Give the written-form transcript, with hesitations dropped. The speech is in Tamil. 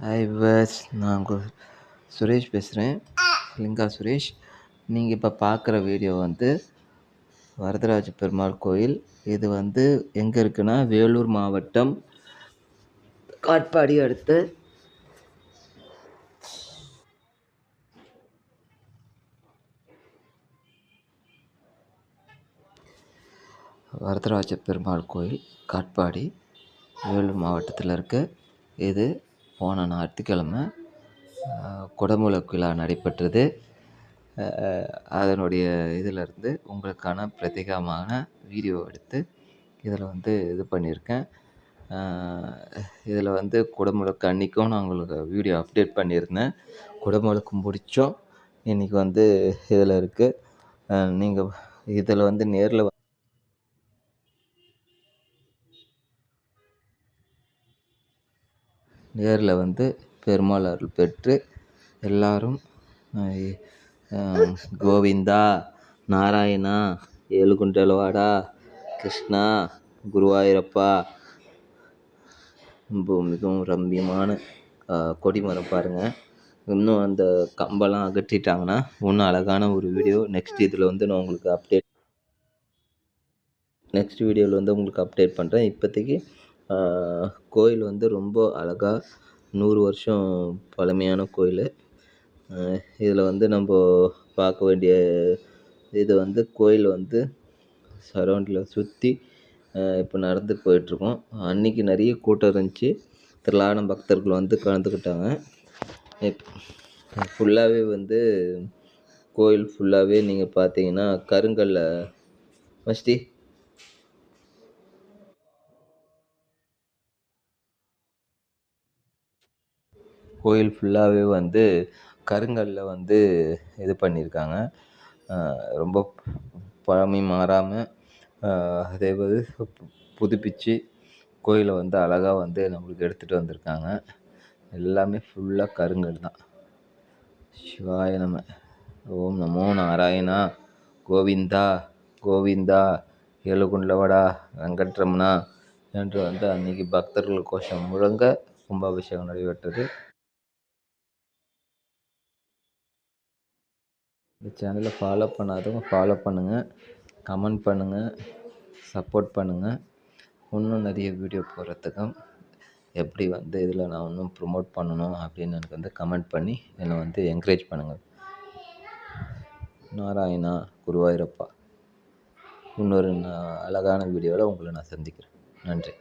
ஹாய் விவர்ஸ், நான் உங்கள் சுரேஷ் பேசுகிறேன். லிங்கா சுரேஷ். நீங்கள் இப்போ பார்க்குற வீடியோ வந்து வரதராஜ பெருமாள் கோயில். இது வந்து எங்கே இருக்குன்னா வேலூர் மாவட்டம் காட்பாடி அடுத்து வரதராஜ பெருமாள் கோயில் காட்பாடி வேலூர் மாவட்டத்தில் இருக்குது. இது போன ஞாயிற்றுக்கிழமை குடமுழுக்கு விழா நடைபெற்றது. அதனுடைய இதிலிருந்து உங்களுக்கான பிரத்யேகமான வீடியோ எடுத்து இதில் வந்து இது பண்ணியிருக்கேன். இதில் வந்து குடமுழுக்கு அன்றைக்கும் நான் உங்களுக்கு வீடியோ அப்டேட் பண்ணியிருந்தேன். குடமுழுக்கு முடித்தோம். இன்றைக்கி வந்து இதில் இருக்குது. நீங்கள் இதில் வந்து நேரில் வந்து பெருமாள் அருள் பெற்று எல்லாரும் கோவிந்தா, நாராயணா, ஏழுகுண்டலவாடா, கிருஷ்ணா, குருவாயூரப்பா, மிகவும் ரம்மியமான கொடிமரம் பாருங்கள். இன்னும் அந்த கம்பெல்லாம் அகற்றிட்டாங்கன்னா இன்னும் அழகான ஒரு வீடியோ நெக்ஸ்ட் இதில் வந்து நான் உங்களுக்கு நெக்ஸ்ட் வீடியோவில் வந்து உங்களுக்கு அப்டேட் பண்ணுறேன். இப்போதைக்கு கோயில் வந்து ரொம்ப அழகாக 100 வருஷம் பழமையான கோயில். இதில் வந்து நம்ம பார்க்க வேண்டிய இது வந்து கோயில் வந்து சரௌண்டில் சுற்றி இப்போ நடந்து போயிட்டுருக்கோம். அன்றைக்கி நிறைய கூட்டம் இருந்துச்சு. திரளான பக்தர்கள் வந்து கலந்துக்கிட்டாங்க. ஃபுல்லாகவே வந்து கோயில் ஃபுல்லாகவே நீங்கள் பார்த்தீங்கன்னா கருங்கல்ல கோயில் ஃபுல்லாகவே வந்து கருங்கல்லில் வந்து இது பண்ணியிருக்காங்க. ரொம்ப பழமை மாறாமல் அதே மாதிரி புதுப்பித்து கோயிலை வந்து அழகாக வந்து நம்மளுக்கு எடுத்துகிட்டு வந்திருக்காங்க. எல்லாமே ஃபுல்லாக கருங்கல் தான். சிவாய நம. ஓம் நமோ நாராயணா, கோவிந்தா கோவிந்தா, ஏழுகுண்டலவாடா, வெங்கட்ரமணா என்று வந்து அன்றைக்கி பக்தர்கள் கோஷம் முழங்க கும்பாபிஷேகம் நடைபெற்றது. இந்த சேனலை ஃபாலோ பண்ணாதவங்க ஃபாலோ பண்ணுங்கள், கமெண்ட் பண்ணுங்கள், சப்போர்ட் பண்ணுங்கள். இன்னும் நிறைய வீடியோ போடுறதுக்கும் எப்படி வந்து இதில் நான் இன்னும் ப்ரொமோட் பண்ணணும் அப்படின்னு எனக்கு வந்து கமெண்ட் பண்ணி என்னை வந்து என்கரேஜ் பண்ணுங்கள். நாராயணா, குருவாயூரப்பா. இன்னொரு அழகான வீடியோவில் உங்களை நான் சந்திக்கிறேன். நன்றி.